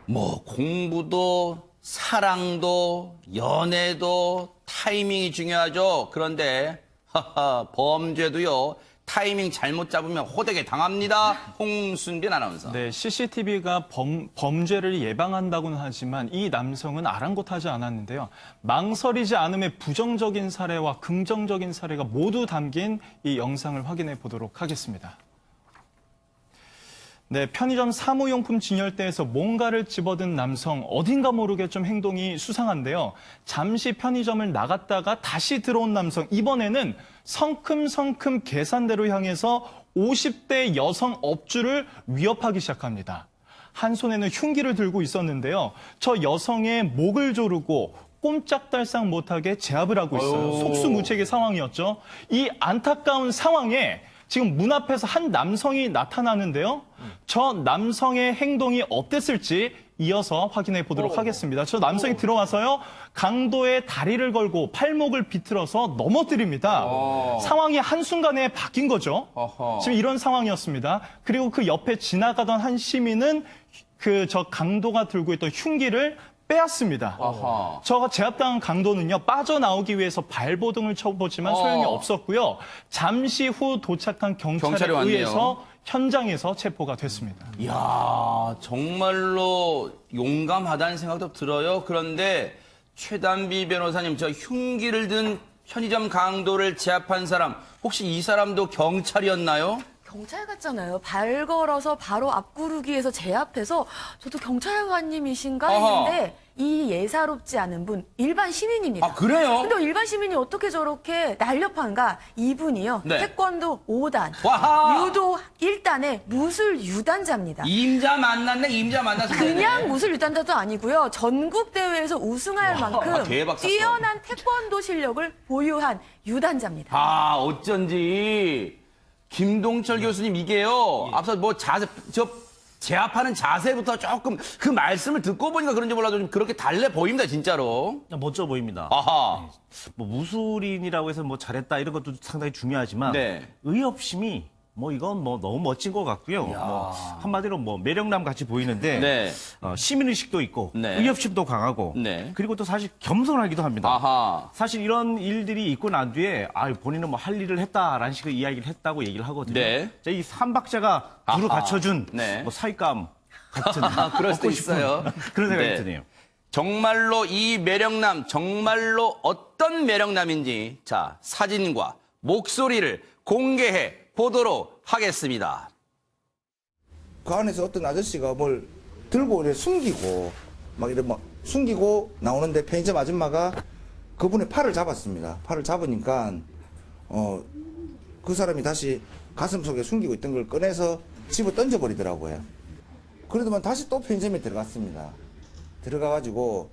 뭐 공부도 사랑도 연애도 타이밍이 중요하죠. 그런데 범죄도요. 타이밍 잘못 잡으면 호되게 당합니다. 홍순빈 아나운서. 네, CCTV가 범죄를 예방한다고는 하지만 이 남성은 아랑곳하지 않았는데요. 망설이지 않음의 부정적인 사례와 긍정적인 사례가 모두 담긴 이 영상을 확인해 보도록 하겠습니다. 네, 편의점 사무용품 진열대에서 뭔가를 집어든 남성, 어딘가 모르게 좀 행동이 수상한데요. 잠시 편의점을 나갔다가 다시 들어온 남성, 이번에는 성큼성큼 계산대로 향해서 50대 여성 업주를 위협하기 시작합니다. 한 손에는 흉기를 들고 있었는데요. 저 여성의 목을 조르고 꼼짝달싹 못하게 제압을 하고 있어요. 속수무책의 상황이었죠. 이 안타까운 상황에 지금 문 앞에서 한 남성이 나타나는데요. 저 남성의 행동이 어땠을지 이어서 확인해 보도록 하겠습니다. 저 남성이 들어와서요. 강도의 다리를 걸고 팔목을 비틀어서 넘어뜨립니다. 상황이 한순간에 바뀐 거죠. 지금 이런 상황이었습니다. 그리고 그 옆에 지나가던 한 시민은 저 강도가 들고 있던 흉기를 빼앗습니다. 저 제압당한 강도는요, 빠져나오기 위해서 발버둥을 쳐보지만 소용이 없었고요. 잠시 후 도착한 경찰에 의해서 현장에서 체포가 됐습니다. 이야, 정말로 용감하다는 생각도 들어요. 그런데 최단비 변호사님, 저 흉기를 든 편의점 강도를 제압한 사람, 혹시 이 사람도 경찰이었나요? 경찰 같잖아요. 발 걸어서 바로 앞구르기에서 제압해서 저도 경찰관님이신가 했는데 이 예사롭지 않은 분 일반 시민입니다. 아, 그래요? 근데 일반 시민이 어떻게 저렇게 날렵한가? 이분이요. 네. 태권도 5단, 와하! 유도 1단의 무술 유단자입니다. 임자 만났네, 임자 만났어. 그냥 무술 유단자도 아니고요. 전국 대회에서 우승할 만큼 대박 사건. 뛰어난 태권도 실력을 보유한 유단자입니다. 아, 어쩐지 김동철 교수님 이게요. 앞서 뭐 제압하는 자세부터 조금 그 말씀을 듣고 보니까 그런지 몰라도 좀 그렇게 달래 보입니다, 진짜로. 멋져 보입니다. 아하. 뭐 무술인이라고 해서 뭐 잘했다 이런 것도 상당히 중요하지만 네. 의협심이 뭐 이건 뭐 너무 멋진 것 같고요. 뭐 한마디로 뭐 매력남 같이 보이는데 네. 시민의식도 있고 네. 의협심도 강하고 네. 그리고 또 사실 겸손하기도 합니다. 아하. 사실 이런 일들이 있고 난 뒤에 본인은 뭐 할 일을 했다라는 식의 이야기를 했다고 얘기를 하거든요. 네. 자, 이 삼박자가 두루 갖춰준 네. 뭐 사윗감 같은 그럴 수도 얻고 싶은 있어요. 그런 생각이 네. 드네요. 정말로 이 매력남, 정말로 어떤 매력남인지 자, 사진과 목소리를 공개해 보도록 하겠습니다. 그 안에서 어떤 아저씨가 뭘 들고 이렇게 숨기고 막 이래 막 숨기고 나오는데 편의점 아줌마가 그분의 팔을 잡았습니다. 팔을 잡으니까 그 사람이 다시 가슴 속에 숨기고 있던 걸 꺼내서 집어 던져버리더라고요. 그러더만 다시 또 편의점에 들어갔습니다. 들어가가지고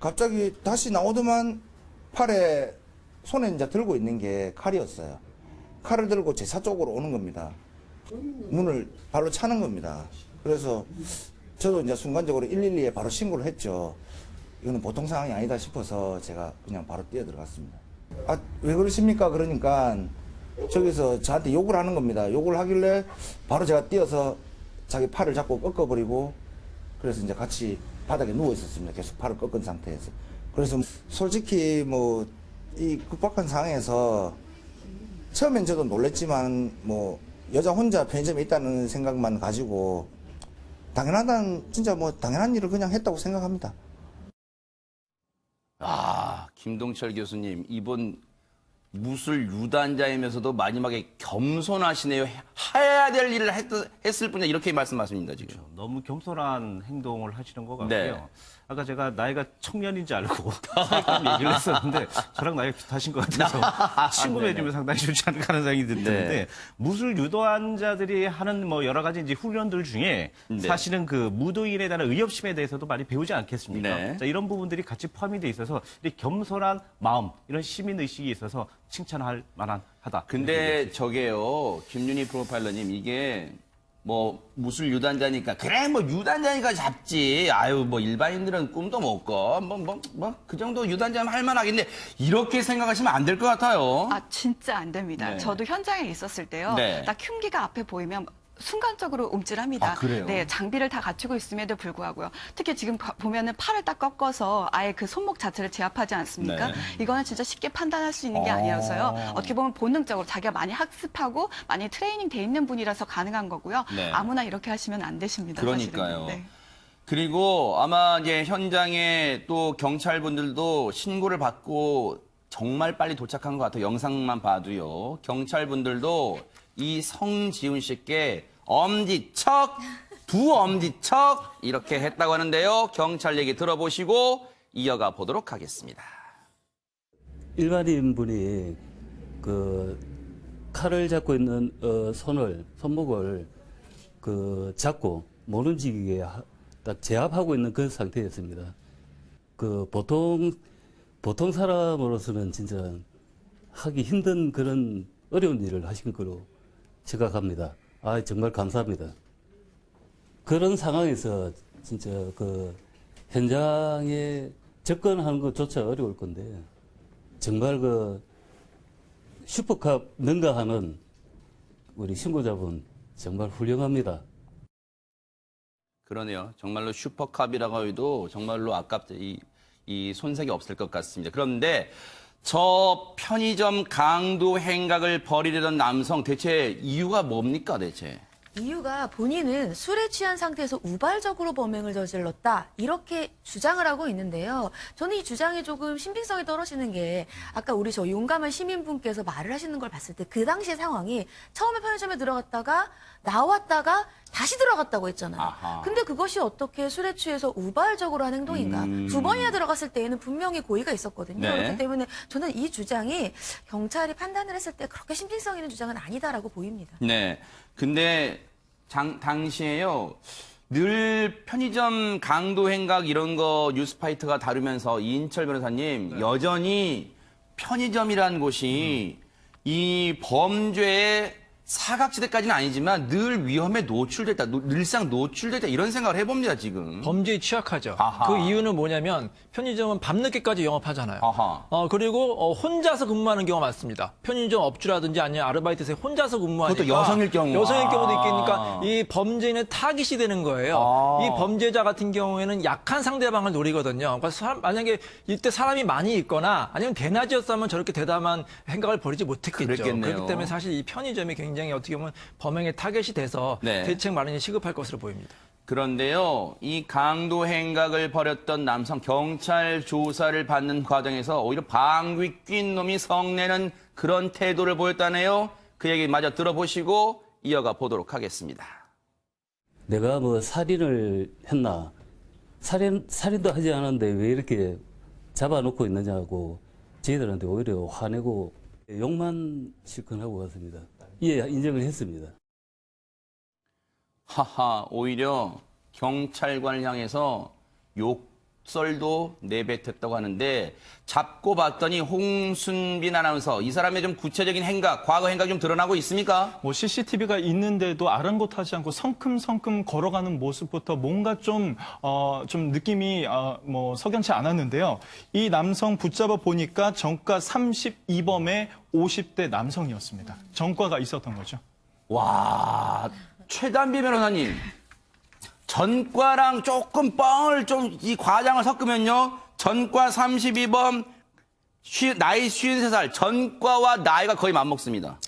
갑자기 다시 나오더만 팔에 손에 이제 들고 있는 게 칼이었어요. 칼을 들고 제 차 쪽으로 오는 겁니다. 문을 발로 차는 겁니다. 그래서 저도 이제 순간적으로 112에 바로 신고를 했죠. 이거는 보통 상황이 아니다 싶어서 제가 그냥 바로 뛰어 들어갔습니다. 아, 왜 그러십니까? 그러니까 저기서 저한테 욕을 하는 겁니다. 욕을 하길래 바로 제가 뛰어서 자기 팔을 잡고 꺾어버리고 그래서 이제 같이 바닥에 누워 있었습니다. 계속 팔을 꺾은 상태에서. 그래서 솔직히 뭐 이 급박한 상황에서 처음엔 저도 놀랬지만 뭐 여자 혼자 편의점에 있다는 생각만 가지고 진짜 뭐 당연한 일을 그냥 했다고 생각합니다. 아, 김동철 교수님, 이분 무술 유단자이면서도 마지막에 겸손하시네요. 해야 될 일을 했을 뿐이야. 이렇게 말씀하십니다, 지금. 너무 겸손한 행동을 하시는 것 같고요. 네. 아까 제가 나이가 청년인지 알고 사윗감 얘기를 했었는데 저랑 나이가 비슷하신 것 같아서 친구 맺으면 상당히 좋지 않을까 하는 생각이 드는데 네. 무술 유도환자들이 하는 뭐 여러 가지 이제 훈련들 중에 네. 사실은 그 무도인에 대한 의협심에 대해서도 많이 배우지 않겠습니까? 네. 자, 이런 부분들이 같이 포함이 돼 있어서 이렇게 겸손한 마음, 이런 시민 의식이 있어서 칭찬할 만하다. 근데 저게요, 김윤희 프로파일러님, 이게 뭐 무술 유단자니까 그래 뭐 유단자니까 잡지. 아유 뭐 일반인들은 꿈도 못 꿔. 뭐 그 정도 유단자면 할 만하겠네. 이렇게 생각하시면 안 될 것 같아요. 아, 진짜 안 됩니다. 네. 저도 현장에 있었을 때요. 네. 딱 흉기가 앞에 보이면 순간적으로 움찔합니다. 아, 그래요? 네, 장비를 다 갖추고 있음에도 불구하고요. 특히 지금 보면은 팔을 딱 꺾어서 아예 그 손목 자체를 제압하지 않습니까? 네. 이거는 진짜 쉽게 판단할 수 있는 게 아니어서요. 어떻게 보면 본능적으로 자기가 많이 학습하고 많이 트레이닝 돼 있는 분이라서 가능한 거고요. 네. 아무나 이렇게 하시면 안 되십니다. 그러니까요. 사실은. 네. 그리고 아마 이제 현장에 또 경찰분들도 신고를 받고 정말 빨리 도착한 것 같아요. 영상만 봐도요. 경찰분들도 이 성지훈 씨께 엄지척, 두 엄지척 이렇게 했다고 하는데요. 경찰 얘기 들어보시고 이어가 보도록 하겠습니다. 일반인 분이 그 칼을 잡고 있는 손목을 잡고 못 움직이게 딱 제압하고 있는 그 상태였습니다. 그 보통 사람으로서는 진짜 하기 힘든 그런 어려운 일을 하신 거로 생각합니다. 아, 정말 감사합니다. 그런 상황에서 진짜 그 현장에 접근하는 것조차 어려울 건데 정말 그 슈퍼캅 능가하는 우리 신고자분 정말 훌륭합니다. 그러네요. 정말로 슈퍼캅이라고 해도 정말로 아깝죠. 이 손색이 없을 것 같습니다. 그런데 저 편의점 강도 행각을 벌이려던 남성 대체 이유가 뭡니까 대체? 이유가 본인은 술에 취한 상태에서 우발적으로 범행을 저질렀다 이렇게 주장을 하고 있는데요. 저는 이 주장이 조금 신빙성이 떨어지는 게 아까 우리 저 용감한 시민분께서 말을 하시는 걸 봤을 때 그 당시의 상황이 처음에 편의점에 들어갔다가 나왔다가 다시 들어갔다고 했잖아요. 아하. 근데 그것이 어떻게 술에 취해서 우발적으로 한 행동인가? 두 번이나 들어갔을 때에는 분명히 고의가 있었거든요. 네. 그렇기 때문에 저는 이 주장이 경찰이 판단을 했을 때 그렇게 신빙성 있는 주장은 아니다라고 보입니다. 네. 근데 당시에요. 늘 편의점 강도 행각 이런 거 뉴스파이터가 다루면서 이인철 변호사님 여전히 편의점이라는 곳이 이 범죄의 사각지대까지는 아니지만 늘 위험에 노출됐다, 늘상 노출됐다 이런 생각을 해봅니다 지금. 범죄에 취약하죠. 아하. 그 이유는 뭐냐면 편의점은 밤늦게까지 영업하잖아요. 아하. 그리고 혼자서 근무하는 경우가 많습니다. 편의점 업주라든지 아니면 아르바이트생 혼자서 근무하니까 그것도 여성일 경우. 여성일 경우도 아. 있으니까 이 범죄는 타깃이 되는 거예요. 아. 이 범죄자 같은 경우에는 약한 상대방을 노리거든요. 그러니까 만약에 이때 사람이 많이 있거나 아니면 대낮이었으면 저렇게 대담한 행각을 벌이지 못했겠죠. 그랬겠네요. 그렇기 때문에 사실 이 편의점이 굉장히 어떻게 보면 범행의 타겟이 돼서 네. 대책 마련이 시급할 것으로 보입니다. 그런데요, 이 강도 행각을 벌였던 남성 경찰 조사를 받는 과정에서 오히려 방귀 낀 놈이 성내는 그런 태도를 보였다네요. 그 얘기 마저 들어보시고 이어가 보도록 하겠습니다. 내가 뭐 살인을 했나? 살인도 하지 않았는데 왜 이렇게 잡아놓고 있느냐고 저희들한테 오히려 화내고 욕만 실컷 하고 갔습니다. 예, 인정을 했습니다. 하하, 오히려 경찰관을 향해서 욕설도 내뱉었다고 하는데 잡고 봤더니 홍순빈 아나운서 이 사람의 좀 구체적인 행각, 과거 행각 좀 드러나고 있습니까? 뭐 CCTV가 있는데도 아랑곳하지 않고 성큼성큼 걸어가는 모습부터 뭔가 좀 느낌이 뭐 석연치 않았는데요. 이 남성 붙잡아 보니까 전과 32범의 50대 남성이었습니다. 전과가 있었던 거죠. 와, 최단비 변호사님. 전과랑 조금 뻥을 이 과장을 섞으면요. 전과 32범, 나이 53살, 전과와 나이가 거의 맞먹습니다.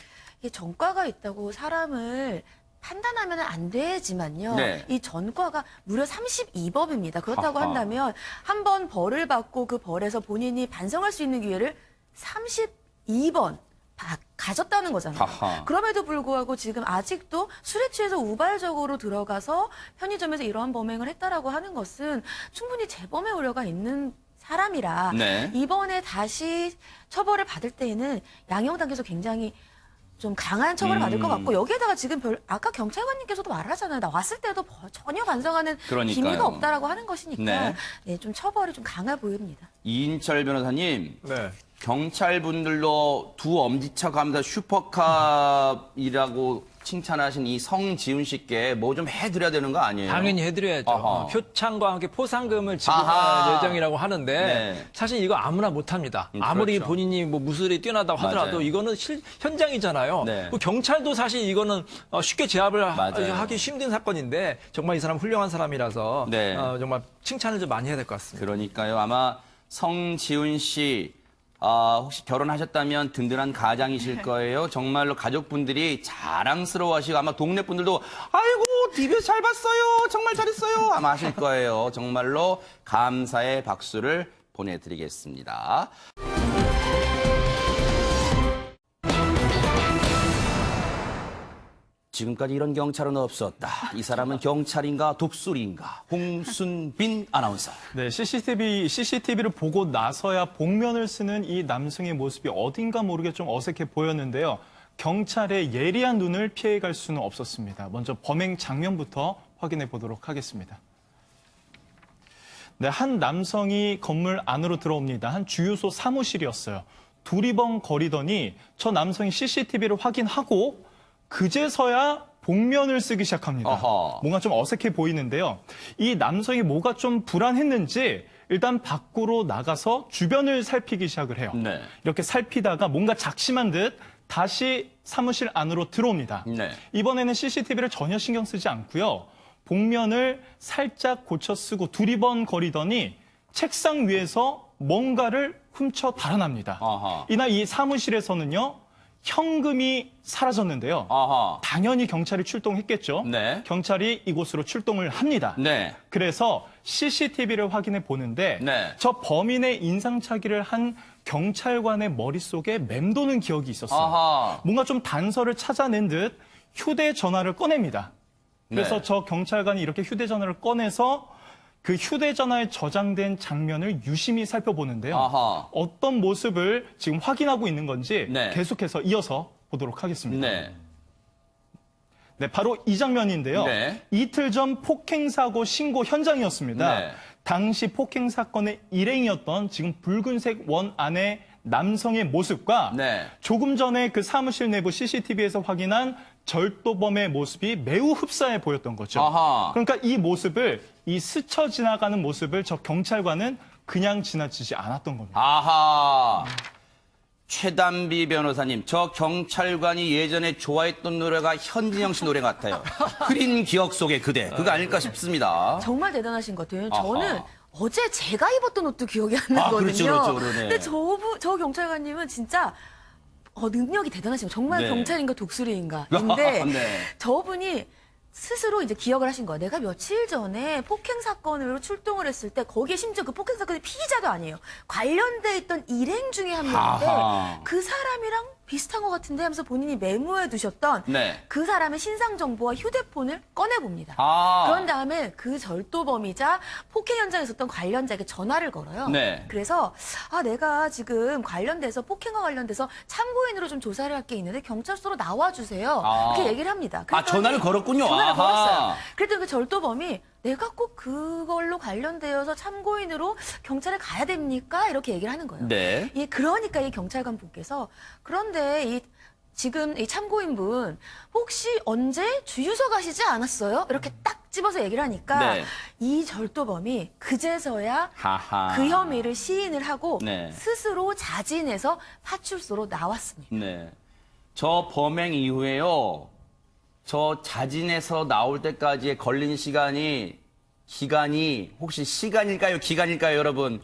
이게 전과가 있다고 사람을 판단하면 안 되지만요. 네. 이 전과가 무려 32법입니다. 그렇다고 아하. 한다면 한 번 벌을 받고 그 벌에서 본인이 반성할 수 있는 기회를 32번 가졌다는 거잖아요. 아하. 그럼에도 불구하고 지금 아직도 술에 취해서 우발적으로 들어가서 편의점에서 이러한 범행을 했다라고 하는 것은 충분히 재범의 우려가 있는 사람이라 네. 이번에 다시 처벌을 받을 때에는 양형 단계에서 굉장히 좀 강한 처벌을 받을 것 같고 여기에다가 지금 아까 경찰관님께서도 말하잖아요. 나 왔을 때도 전혀 반성하는 그러니까요. 기미가 없다라고 하는 것이니까 네. 네, 좀 처벌이 좀 강해 보입니다. 이인철 변호사님. 네. 경찰분들로 두 엄지척 하면서 슈퍼캅이라고 칭찬하신 이 성지훈 씨께 뭐 좀 해드려야 되는 거 아니에요? 당연히 해드려야죠. 어허. 표창과 함께 포상금을 아하. 지급할 예정이라고 하는데 네. 사실 이거 아무나 못합니다. 아무리 그렇죠. 본인이 뭐 무술이 뛰어나다고 하더라도 맞아요. 이거는 현장이잖아요. 네. 그 경찰도 사실 이거는 쉽게 제압을 맞아요. 하기 힘든 사건인데 정말 이 사람 훌륭한 사람이라서 네. 정말 칭찬을 좀 많이 해야 될 것 같습니다. 그러니까요. 아마 성지훈 씨 혹시 결혼하셨다면 든든한 가장이실 거예요. 정말로 가족분들이 자랑스러워하시고 아마 동네 분들도 아이고 TV에서 잘 봤어요. 정말 잘했어요. 아마 하실 거예요. 정말로 감사의 박수를 보내드리겠습니다. 지금까지 이런 경찰은 없었다. 이 사람은 경찰인가 독수리인가? 홍순빈 아나운서. 네, CCTV를 보고 나서야 복면을 쓰는 이 남성의 모습이 어딘가 모르게 좀 어색해 보였는데요. 경찰의 예리한 눈을 피해갈 수는 없었습니다. 먼저 범행 장면부터 확인해 보도록 하겠습니다. 네, 한 남성이 건물 안으로 들어옵니다. 한 주유소 사무실이었어요. 두리번거리더니 저 남성이 CCTV를 확인하고 그제서야 복면을 쓰기 시작합니다. 어허. 뭔가 좀 어색해 보이는데요. 이 남성이 뭐가 좀 불안했는지 일단 밖으로 나가서 주변을 살피기 시작을 해요. 네. 이렇게 살피다가 뭔가 작심한 듯 다시 사무실 안으로 들어옵니다. 네. 이번에는 CCTV를 전혀 신경 쓰지 않고요. 복면을 살짝 고쳐 쓰고 두리번거리더니 책상 위에서 뭔가를 훔쳐 달아납니다. 아하. 이날 이 사무실에서는요. 현금이 사라졌는데요. 아하. 당연히 경찰이 출동했겠죠. 네. 경찰이 이곳으로 출동을 합니다. 네. 그래서 CCTV를 확인해 보는데 네. 저 범인의 인상착의를 한 경찰관의 머릿속에 맴도는 기억이 있었어요. 아하. 뭔가 좀 단서를 찾아낸 듯 휴대전화를 꺼냅니다. 그래서 네. 저 경찰관이 이렇게 휴대전화를 꺼내서 그 휴대전화에 저장된 장면을 유심히 살펴보는데요. 아하. 어떤 모습을 지금 확인하고 있는 건지 네. 계속해서 이어서 보도록 하겠습니다. 네. 네, 바로 이 장면인데요. 네. 이틀 전 폭행사고 신고 현장이었습니다. 네. 당시 폭행 사건의 일행이었던 지금 붉은색 원 안의 남성의 모습과 네. 조금 전에 그 사무실 내부 CCTV에서 확인한 절도범의 모습이 매우 흡사해 보였던 거죠. 아하. 그러니까 이 모습을, 이 스쳐 지나가는 모습을 저 경찰관은 그냥 지나치지 않았던 겁니다. 아하. 최단비 변호사님, 저 경찰관이 예전에 좋아했던 노래가 현진영 씨 노래 같아요. 흐린 기억 속의 그대. 그거 아닐까 싶습니다. 정말 대단하신 것 같아요. 아하. 저는 어제 제가 입었던 옷도 기억이 안 나거든요. 그렇죠, 그렇죠, 그러네. 근데 저 경찰관님은 진짜 능력이 대단하시고 정말 네. 경찰인가 독수리인가. 근데 네. 저분이 스스로 이제 기억을 하신 거예요. 내가 며칠 전에 폭행 사건으로 출동을 했을 때 거기에 심지어 그 폭행 사건의 피의자도 아니에요. 관련돼 있던 일행 중에 한 명인데 아하. 그 사람이랑 비슷한 것 같은데 하면서 본인이 메모해 두셨던 네. 그 사람의 신상 정보와 휴대폰을 꺼내 봅니다. 아. 그런 다음에 그 절도범이자 폭행 현장에 있었던 관련자에게 전화를 걸어요. 네. 그래서 내가 지금 관련돼서 폭행과 관련돼서 참고인으로 좀 조사를 할 게 있는데 경찰서로 나와주세요. 아. 그렇게 얘기를 합니다. 전화를 걸었군요. 전화를 아하. 걸었어요. 그랬더니 그 절도범이 내가 꼭 그걸로 관련되어서 참고인으로 경찰에 가야 됩니까? 이렇게 얘기를 하는 거예요. 네. 그러니까 이 경찰관 분께서 그런데 지금 이 참고인분 혹시 언제 주유소 가시지 않았어요? 이렇게 딱 집어서 얘기를 하니까 네. 이 절도범이 그제서야 하하. 그 혐의를 시인을 하고 네. 스스로 자진해서 파출소로 나왔습니다. 네. 저 범행 이후에요. 저 자진해서 나올 때까지의 걸린 기간이 혹시 시간일까요? 기간일까요, 여러분?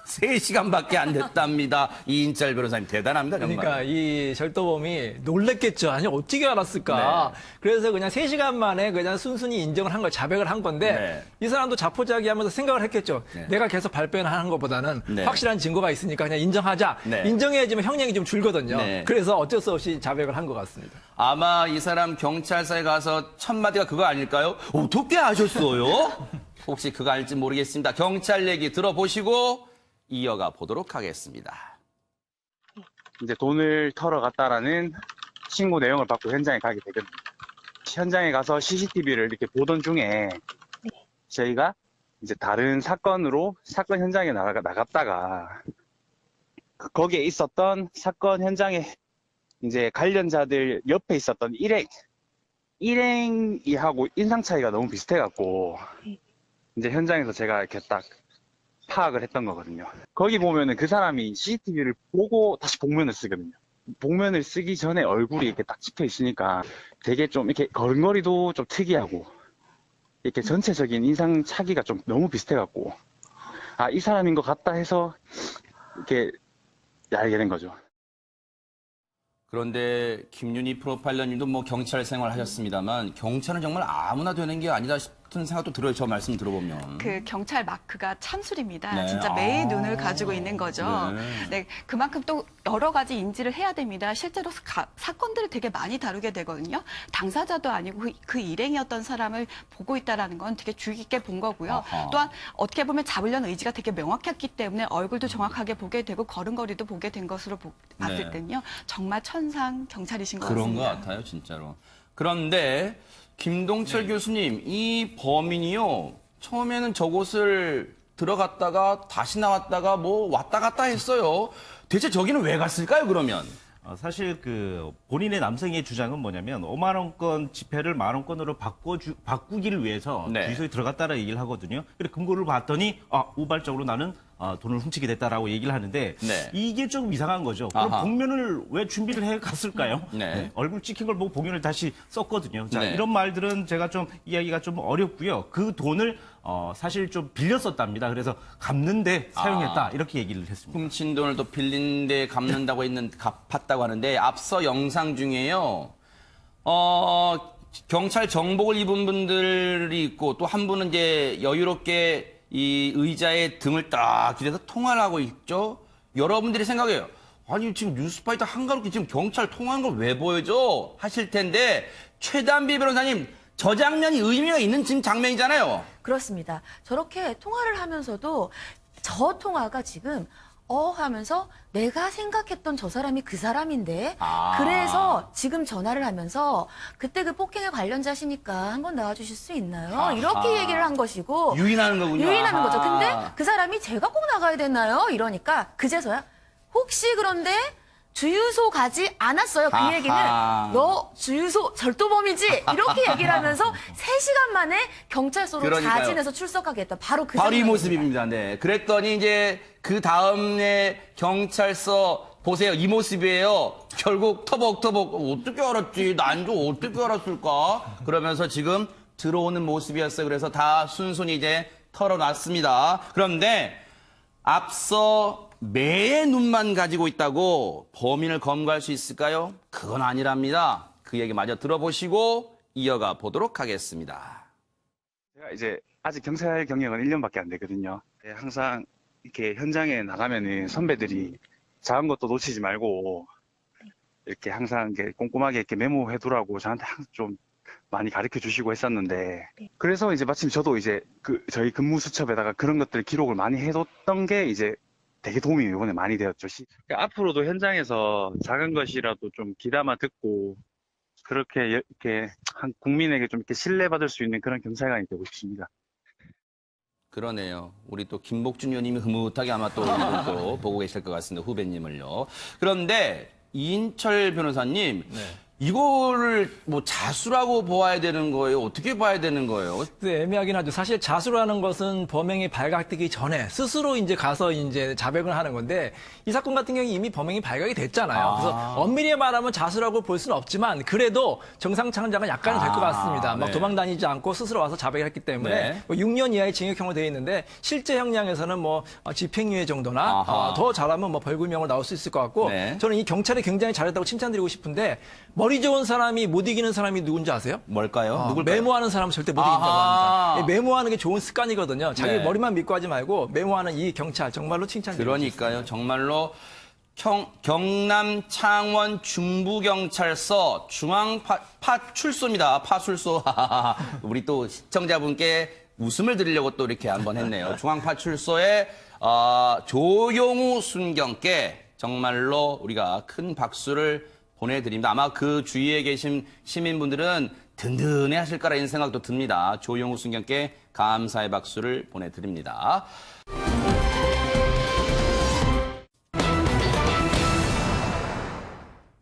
3시간밖에 안 됐답니다. 이인철 변호사님 대단합니다, 정말. 그러니까 이 절도범이 놀랬겠죠. 아니 어떻게 알았을까. 네. 그래서 그냥 3시간 만에 그냥 순순히 인정을 한 걸 자백을 한 건데 네. 이 사람도 자포자기하면서 생각을 했겠죠. 네. 내가 계속 발표하는 것보다는 네. 확실한 증거가 있으니까 그냥 인정하자. 네. 인정해야지만 형량이 좀 줄거든요. 네. 그래서 어쩔 수 없이 자백을 한 것 같습니다. 아마 이 사람 경찰서에 가서 첫 마디가 그거 아닐까요? 어떻게 아셨어요? 혹시 그거 알지 모르겠습니다. 경찰 얘기 들어보시고 이어가 보도록 하겠습니다. 이제 돈을 털어 갔다라는 신고 내용을 받고 현장에 가게 되거든요. 현장에 가서 CCTV를 이렇게 보던 중에 저희가 이제 다른 사건으로 사건 현장에 나갔다가 거기에 있었던 사건 현장에 이제 관련자들 옆에 있었던 일행 일행이 하고 인상 차이가 너무 비슷해갖고 이제 현장에서 제가 이렇게 딱 파악을 했던 거거든요. 거기 보면은 그 사람이 CCTV를 보고 다시 복면을 쓰거든요. 복면을 쓰기 전에 얼굴이 이렇게 딱 찍혀 있으니까 되게 좀 이렇게 걸음걸이도 좀 특이하고 이렇게 전체적인 인상 차기가 좀 너무 비슷해갖고 아, 이 사람인 것 같다 해서 이렇게 알게 된 거죠. 그런데 김윤희 프로파일러님도 뭐 경찰 생활 하셨습니다만 경찰은 정말 아무나 되는 게 아니다 싶은 생각도 들어요. 저 말씀 들어보면. 그 경찰 마크가 참술입니다. 네. 진짜 매의 눈을 가지고 있는 거죠. 네. 네, 그만큼 또 여러 가지 인지를 해야 됩니다. 실제로 사건들을 되게 많이 다루게 되거든요. 당사자도 아니고 그 일행이었던 사람을 보고 있다라는 건 되게 주의 깊게 본 거고요. 아하. 또한 어떻게 보면 잡으려는 의지가 되게 명확했기 때문에 얼굴도 정확하게 보게 되고 걸음걸이도 보게 된 것으로 봤을 네. 때는요. 정말 천상 경찰이신 것 그런 것 같습니다. 같아요, 진짜로. 그런데 김동철 교수님, 이 범인이요. 처음에는 저곳을 들어갔다가 다시 나왔다가 뭐 왔다 갔다 했어요. 대체 저기는 왜 갔을까요, 그러면? 사실 그 본인의 남성의 주장은 뭐냐면 5만 원권 지폐를 1만 원권으로 바꾸기를 위해서 네. 주유소에 들어갔다라 얘기를 하거든요. 그래 금고를 봤더니 우발적으로 나는 돈을 훔치게 됐다라고 얘기를 하는데 네. 이게 좀 이상한 거죠. 그럼 아하. 복면을 왜 준비를 해 갔을까요? 네. 얼굴 찍힌 걸 보고 복면을 다시 썼거든요. 자, 네. 이런 말들은 제가 좀 이야기가 좀 어렵고요. 그 돈을 사실 좀 빌렸었답니다. 그래서 갚는데 사용했다 이렇게 얘기를 했습니다. 훔친 돈을 또 빌린 데 갚는다고 갚았다고 하는데 앞서 영상 중에요. 경찰 정복을 입은 분들이 있고 또 한 분은 이제 여유롭게 이 의자에 등을 딱 기대서 통화를 하고 있죠. 여러분들이 생각해요. 아니 지금 뉴스파이터 한가롭게 지금 경찰 통화하는 걸 왜 보여줘? 하실 텐데 최단비 변호사님 저 장면이 의미가 있는 지금 장면이잖아요. 그렇습니다. 저렇게 통화를 하면서도 저 통화가 지금 하면서 내가 생각했던 저 사람이 그 사람인데 그래서 지금 전화를 하면서 그때 그 폭행에 관련자시니까 한번 나와주실 수 있나요? 아하. 이렇게 얘기를 한 것이고 유인하는 거군요. 유인하는 거죠. 근데 아하. 그 사람이 제가 꼭 나가야 되나요? 이러니까 그제서야 혹시 그런데 주유소 가지 않았어요. 그 아하. 얘기는 너 주유소 절도범이지? 이렇게 얘기를 하면서 3시간 만에 경찰서로 그러니까요. 자진해서 출석하게 했다. 바로 그 바로 이 장면입니다. 모습입니다. 네. 그랬더니 이제 그 다음에 경찰서 보세요. 이 모습이에요. 결국 터벅터벅 어떻게 알았지? 난좀 어떻게 알았을까? 그러면서 지금 들어오는 모습이었어요. 그래서 다 순순히 이제 털어놨습니다. 그런데 앞서 매의 눈만 가지고 있다고 범인을 검거할 수 있을까요? 그건 아니랍니다. 그 얘기 마저 들어보시고 이어가 보도록 하겠습니다. 제가 이제 아직 경찰 경력은 1년밖에 안 되거든요. 항상 이렇게 현장에 나가면은 선배들이 작은 것도 놓치지 말고 이렇게 항상 이렇게 꼼꼼하게 이렇게 메모해 두라고 저한테 항상 좀 많이 가르쳐 주시고 했었는데 그래서 이제 마침 저도 이제 저희 근무 수첩에다가 그런 것들 기록을 많이 해뒀던 게 이제 되게 도움이 이번에 많이 되었죠. 그러니까 앞으로도 현장에서 작은 것이라도 좀 귀담아 듣고 그렇게 이렇게 한 국민에게 좀 이렇게 신뢰받을 수 있는 그런 경찰관이 되고 싶습니다. 그러네요. 우리 또 김복준 의원님이 흐뭇하게 아마 또 이걸 또 보고 계실 것 같습니다. 후배님을요. 그런데 이인철 변호사님, 이거를 뭐 자수라고 보아야 되는 거예요? 어떻게 봐야 되는 거예요? 네, 애매하긴 하죠. 사실 자수라는 것은 범행이 발각되기 전에 스스로 이제 가서 이제 자백을 하는 건데 이 사건 같은 경우에 이미 범행이 발각이 됐잖아요. 그래서 엄밀히 말하면 자수라고 볼 수는 없지만 그래도 정상창자가 약간은 될 것 같습니다. 막 네. 도망 다니지 않고 스스로 와서 자백을 했기 때문에 네. 뭐 6년 이하의 징역형으로 되어 있는데 실제 형량에서는 뭐 집행유예 정도나 아하. 더 잘하면 뭐 벌금형으로 나올 수 있을 것 같고 네. 저는 이 경찰이 굉장히 잘했다고 칭찬드리고 싶은데 머리 좋은 사람이 못 이기는 사람이 누군지 아세요? 뭘까요? 누굴까요? 메모하는 사람은 절대 못 이긴다고 아하. 합니다. 메모하는 게 좋은 습관이거든요. 자기 네. 머리만 믿고 하지 말고 메모하는 이 경찰 정말로 칭찬드립니다. 그러니까요. 정말로 경남 창원 중부경찰서 중앙파출소입니다. 파출소. 우리 또 시청자분께 웃음을 드리려고 또 이렇게 한번 했네요. 중앙파출소의 조용우 순경께 정말로 우리가 큰 박수를 보내드립니다. 아마 그 주위에 계신 시민분들은 든든해 하실 거라는 생각도 듭니다. 조용우 순경께 감사의 박수를 보내드립니다.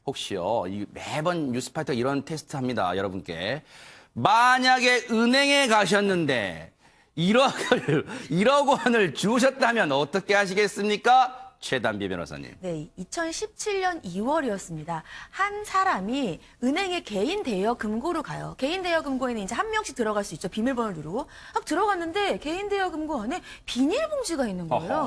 혹시요, 매번 뉴스파이터가 이런 테스트 합니다, 여러분께. 만약에 은행에 가셨는데 1억 원을 주셨다면 어떻게 하시겠습니까? 최단비 변호사님. 네, 2017년 2월이었습니다. 한 사람이 은행에 개인 대여 금고로 가요. 개인 대여 금고에는 이제 한 명씩 들어갈 수 있죠. 비밀번호를 누르고. 딱 들어갔는데 개인 대여 금고 안에 비닐봉지가 있는 거예요.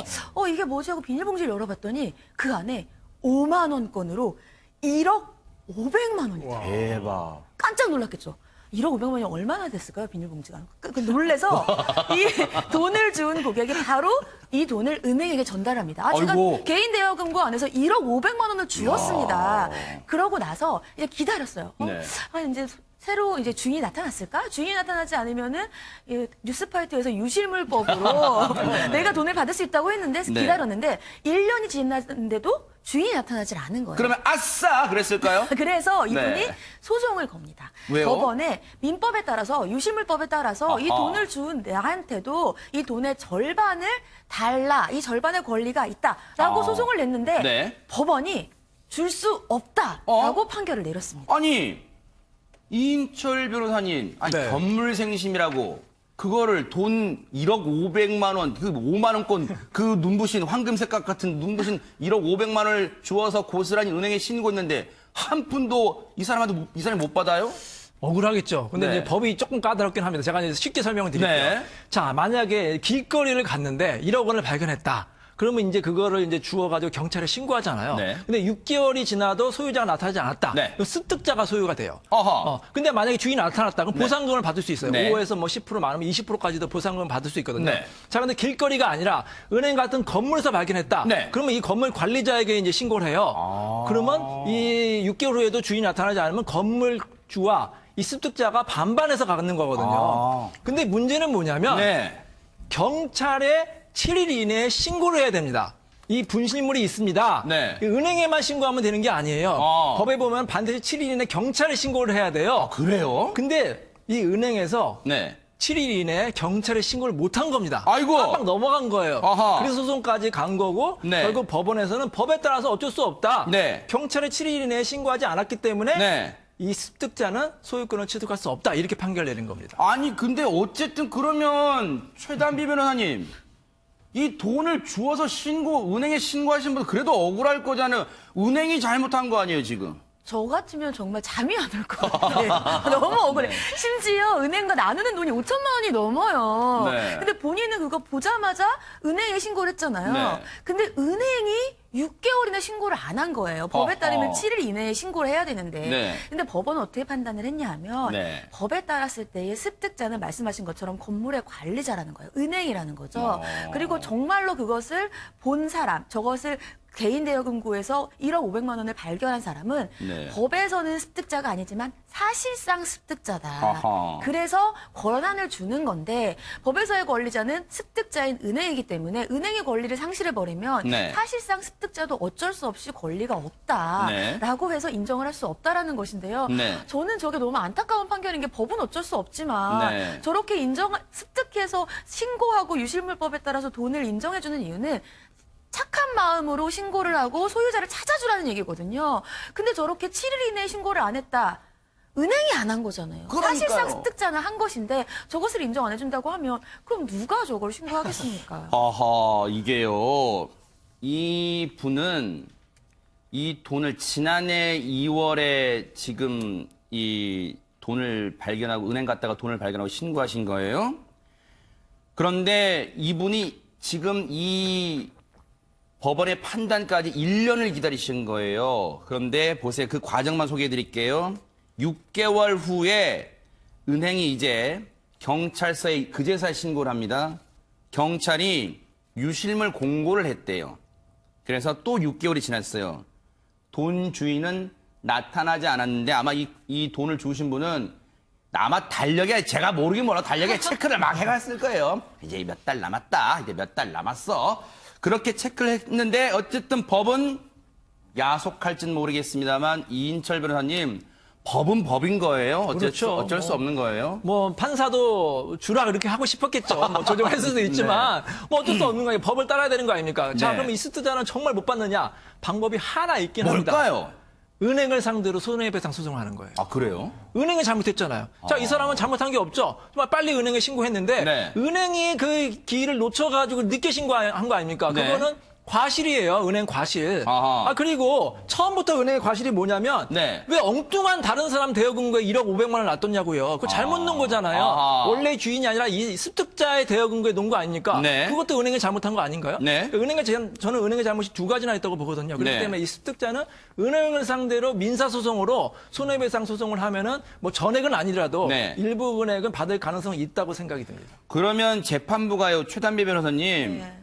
이게 뭐지 하고 비닐봉지를 열어봤더니 그 안에 5만 원권으로 1억 500만 원이 있어요. 대박. 깜짝 놀랐겠죠. 1억 500만 원이 얼마나 됐을까요? 비닐봉지가. 놀래서 이 돈을 준 고객이 바로 이 돈을 은행에게 전달합니다. 제가 아이고. 개인 대여금고 안에서 1억 500만 원을 주었습니다. 그러고 나서 이제 기다렸어요. 네. 이제 새로 이제 주인이 나타났을까? 주인이 나타나지 않으면은 뉴스파이터에서 유실물법으로 내가 돈을 받을 수 있다고 했는데 네. 기다렸는데 1년이 지났는데도 주인이 나타나질 않은 거예요. 그러면 아싸! 그랬을까요? 그래서 이분이 네. 소송을 겁니다. 왜요? 법원에 민법에 따라서 유실물법에 따라서 이 아하. 돈을 준 나한테도 이 돈의 절반을 달라. 이 절반의 권리가 있다라고 소송을 냈는데 네. 법원이 줄 수 없다라고 판결을 내렸습니다. 아니, 이인철 변호사님, 네. 건물생심이라고 그거를 돈 1억 500만 원, 그 5만 원권, 그 눈부신 황금색깔 같은 눈부신 1억 500만 원을 주어서 고스란히 은행에 신고했는데 한 푼도 이 사람한테 이 사람이 못 받아요? 억울하겠죠. 근데 네. 이제 법이 조금 까다롭긴 합니다. 제가 이제 쉽게 설명을 드릴게요. 네. 자, 만약에 길거리를 갔는데 1억 원을 발견했다. 그러면 이제 그거를 이제 주워가지고 경찰에 신고하잖아요. 네. 근데 6개월이 지나도 소유자가 나타나지 않았다. 네. 그럼 습득자가 소유가 돼요. 어허. 근데 만약에 주인이 나타났다. 그럼 네. 보상금을 받을 수 있어요. 네. 5에서 뭐 10% 많으면 20%까지도 보상금을 받을 수 있거든요. 네. 자, 근데 길거리가 아니라 은행 같은 건물에서 발견했다. 네. 그러면 이 건물 관리자에게 이제 신고를 해요. 그러면 이 6개월 후에도 주인이 나타나지 않으면 건물주와 이 습득자가 반반해서 갖는 거거든요. 근데 문제는 뭐냐면 네. 경찰에 7일 이내에 신고를 해야 됩니다. 이 분실물이 있습니다. 네. 은행에만 신고하면 되는 게 아니에요. 법에 보면 반드시 7일 이내 경찰에 신고를 해야 돼요. 그래요? 근데 이 은행에서 네. 7일 이내에 경찰에 신고를 못한 겁니다. 아이고. 깜빡 넘어간 거예요. 아하. 그래서 소송까지 간 거고 네. 결국 법원에서는 법에 따라서 어쩔 수 없다. 네. 경찰에 7일 이내에 신고하지 않았기 때문에 네. 이 습득자는 소유권을 취득할 수 없다. 이렇게 판결 내린 겁니다. 아니, 근데 어쨌든 그러면 최단비 변호사님, 이 돈을 주어서 은행에 신고하신 분 그래도 억울할 거잖아요. 은행이 잘못한 거 아니에요, 지금? 저 같으면 정말 잠이 안 올 것 같아요. 너무 억울해. 심지어 은행과 나누는 돈이 5천만 원이 넘어요. 네. 근데 본인은 그거 보자마자 은행에 신고를 했잖아요. 네. 근데 은행이 6개월이나 신고를 안 한 거예요. 법에 따르면 7일 이내에 신고를 해야 되는데. 네. 근데 법원은 어떻게 판단을 했냐 하면 네. 법에 따랐을 때의 습득자는 말씀하신 것처럼 건물의 관리자라는 거예요. 은행이라는 거죠. 그리고 정말로 그것을 본 사람, 저것을 개인 대여금고에서 1억 500만 원을 발견한 사람은 네. 법에서는 습득자가 아니지만 사실상 습득자다. 아하. 그래서 권한을 주는 건데 법에서의 권리자는 습득자인 은행이기 때문에 은행의 권리를 상실해버리면 네. 사실상 습득자도 어쩔 수 없이 권리가 없다라고 해서 인정을 할 수 없다라는 것인데요. 네. 저는 저게 너무 안타까운 판결인 게 법은 어쩔 수 없지만 네. 저렇게 습득해서 신고하고 유실물법에 따라서 돈을 인정해주는 이유는 착한 마음으로 신고를 하고 소유자를 찾아주라는 얘기거든요. 근데 저렇게 7일 이내에 신고를 안 했다. 은행이 안 한 거잖아요. 그러니까요. 사실상 습득자는 한 것인데 저것을 인정 안 해준다고 하면 그럼 누가 저걸 신고하겠습니까? 아하, 이게요. 이 분은 이 돈을 지난해 2월에 지금 이 돈을 발견하고 은행 갔다가 돈을 발견하고 신고하신 거예요. 그런데 이분이 지금 이 법원의 판단까지 1년을 기다리신 거예요. 그런데 보세요. 그 과정만 소개해 드릴게요. 6개월 후에 은행이 이제 경찰서에 그제서야 신고를 합니다. 경찰이 유실물 공고를 했대요. 그래서 또 6개월이 지났어요. 돈 주인은 나타나지 않았는데 아마 이 돈을 주신 분은 아마 달력에 제가 모르긴 몰라 달력에 체크를 막 해갔을 거예요. 이제 몇 달 남았다. 이제 몇 달 남았어. 그렇게 체크를 했는데 어쨌든 법은 야속할지는 모르겠습니다만 이인철 변호사님 법은 법인 거예요. 그렇죠. 어쩔 수 없는 거예요. 뭐 판사도 주라 그렇게 하고 싶었겠죠. 뭐 조정할 수도 있지만 뭐 어쩔 수 없는 거예요. 법을 따라야 되는 거 아닙니까? 자, 네. 그럼 이 습득자는 정말 못 받느냐? 방법이 하나 있긴 합니다. 뭘까요? 은행을 상대로 손해배상 소송을 하는 거예요. 아, 그래요? 은행이 잘못했잖아요. 자, 이 사람은 잘못한 게 없죠. 정말 빨리 은행에 신고했는데 네. 은행이 그 기일을 놓쳐가지고 늦게 신고한 거 아닙니까? 네. 그거는 과실이에요. 은행 과실. 아하. 아, 그리고 처음부터 은행의 과실이 뭐냐면 네. 왜 엉뚱한 다른 사람 대여금고에 1억 500만 원을 놔뒀냐고요. 그거 잘못 놓은 거잖아요. 아하. 원래 주인이 아니라 이 습득자의 대여금고에 놓은 거 아닙니까? 네. 그것도 은행이 잘못한 거 아닌가요? 네. 저는 은행의 잘못이 두 가지나 있다고 보거든요. 그렇기 네. 때문에 이 습득자는 은행을 상대로 민사소송으로 손해배상 소송을 하면은 뭐 전액은 아니더라도 네. 일부 은행은 받을 가능성이 있다고 생각이 듭니다. 그러면 재판부가요, 최단비 변호사님, 네.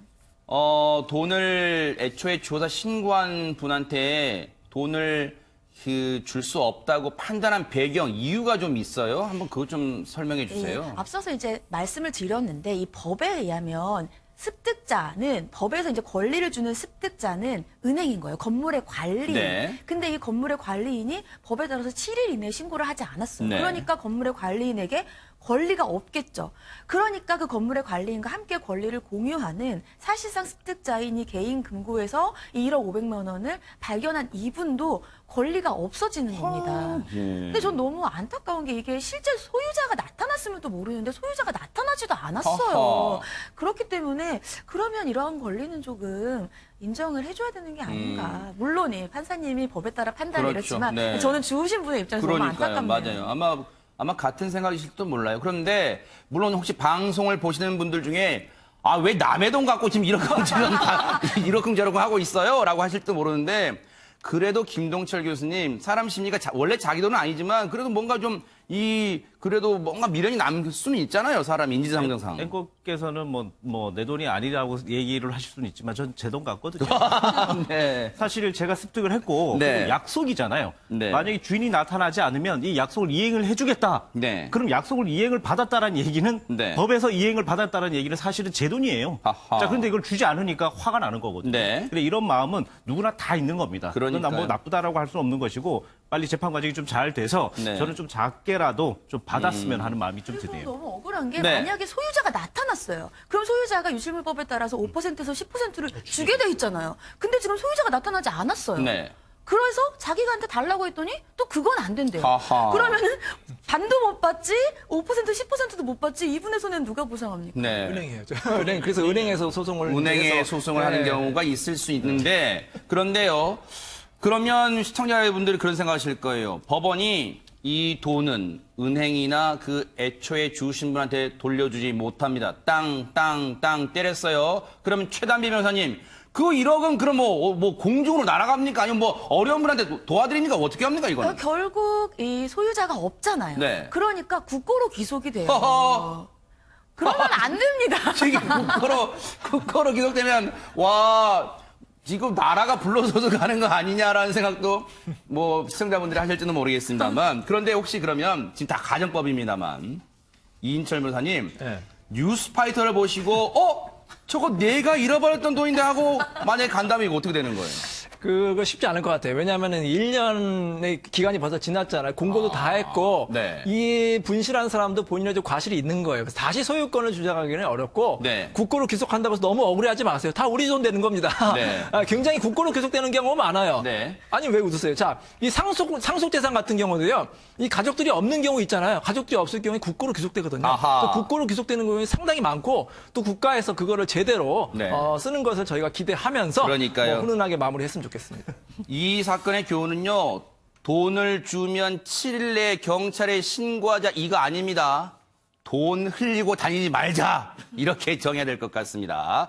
돈을 애초에 주어서 신고한 분한테 돈을 줄 수 없다고 판단한 배경, 이유가 좀 있어요? 한번 그거 좀 설명해 주세요. 예, 앞서서 이제 말씀을 드렸는데 이 법에 의하면 습득자는 법에서 이제 권리를 주는 습득자는 은행인 거예요. 건물의 관리인. 네. 근데 이 건물의 관리인이 법에 따라서 7일 이내에 신고를 하지 않았어요. 네. 그러니까 건물의 관리인에게 권리가 없겠죠. 그러니까 그 건물의 관리인과 함께 권리를 공유하는 사실상 습득자인 이 개인 금고에서 이 1억 500만 원을 발견한 이분도 권리가 없어지는 겁니다. 예. 근데 전 너무 안타까운 게 이게 실제 소유자가 나타났으면 또 모르는데 소유자가 나타나지도 않았어요. 허허. 그렇기 때문에 그러면 이러한 권리는 조금 인정을 해줘야 되는 게 아닌가. 물론 판사님이 법에 따라 판단을 그렇죠. 했지만 네. 저는 주우신 분의 입장에서 너무 그러니까요. 안타깝네요. 맞아요. 아마 같은 생각이실지도 몰라요. 그런데 물론 혹시 방송을 보시는 분들 중에 아, 왜 남의 돈 갖고 지금 이러쿵저러쿵 하고 있어요? 라고 하실지도 모르는데 그래도 김동철 교수님, 사람 심리가 원래 자기 돈은 아니지만 그래도 뭔가 좀 그래도 뭔가 미련이 남을 수는 있잖아요. 사람 인지상정상. 앵커께서는 뭐 내 돈이 아니라고 얘기를 하실 수는 있지만 전 제 돈 같거든요. 네. 사실 제가 습득을 했고 네. 그리고 약속이잖아요. 네. 만약에 주인이 나타나지 않으면 이 약속을 이행을 해주겠다. 네. 그럼 약속을 이행을 받았다라는 얘기는 네. 법에서 이행을 받았다는 얘기는 사실은 제 돈이에요. 아하. 자, 그런데 이걸 주지 않으니까 화가 나는 거거든요. 네. 근데 이런 마음은 누구나 다 있는 겁니다. 그건 그러니까요. 뭐 나쁘다라고 할 수는 없는 것이고 빨리 재판 과정이 좀 잘 돼서 네. 저는 좀 작게라도 좀 받았으면 하는 마음이 좀 그리고 드네요. 너무 억울한 게 네. 만약에 소유자가 나타났어요. 그럼 소유자가 유실물법에 따라서 5%에서 10%를 주게 돼 있잖아요. 근데 지금 소유자가 나타나지 않았어요. 네. 그래서 자기가 달라고 했더니 또 그건 안 된대요. 하하. 그러면은 반도 못 받지, 5% 10%도 못 받지. 이분의 손해는 누가 보상합니까? 네. 은행이에요. 그래서 은행에서 소송을 은행에 해서 소송을 하는 네. 경우가 있을 수 있는데 그런데요. 그러면 시청자분들이 그런 생각하실 거예요. 법원이 이 돈은 은행이나 그 애초에 주신 분한테 돌려주지 못합니다. 땅 때렸어요. 그러면 최단비 변호사님, 그 1억은 그럼 뭐 공중으로 날아갑니까? 아니면 뭐 어려운 분한테 도와드립니까? 어떻게 합니까, 이거는? 결국 이 소유자가 없잖아요. 네. 그러니까 국고로 귀속이 돼요. 허허. 그러면 안 됩니다. 지금 국고로 기록되면 와 지금 나라가 불러서서 가는 거 아니냐라는 생각도 뭐 시청자분들이 하실지는 모르겠습니다만 그런데 혹시 그러면 지금 다 가정법입니다만 이인철 변호사님 네. 뉴스파이터를 보시고 저거 내가 잃어버렸던 돈인데 하고 만약에 간다면 이거 어떻게 되는 거예요? 그거 쉽지 않을 것 같아요. 왜냐하면 1년의 기간이 벌써 지났잖아요. 공고도 다 했고 네. 이 분실한 사람도 본인의 좀 과실이 있는 거예요. 그래서 다시 소유권을 주장하기는 어렵고 네. 국고로 귀속한다고 해서 너무 억울해하지 마세요. 다 우리 돈 되는 겁니다. 네. 굉장히 국고로 귀속되는 경우가 많아요. 네. 아니 왜 웃으세요? 자, 이 상속 재산 같은 경우도요. 이 가족들이 없는 경우 있잖아요. 가족들이 없을 경우에 국고로 귀속되거든요. 아하. 그래서 국고로 귀속되는 경우에 상당히 많고 또 국가에서 그거를 제대로 네. 쓰는 것을 저희가 기대하면서 그러니까요. 뭐 훈훈하게 마무리했으면 좋겠습니다. 이 사건의 교훈은요. 돈을 주면 7일 내에 경찰에 신고하자 이거 아닙니다. 돈 흘리고 다니지 말자. 이렇게 정해야 될 것 같습니다.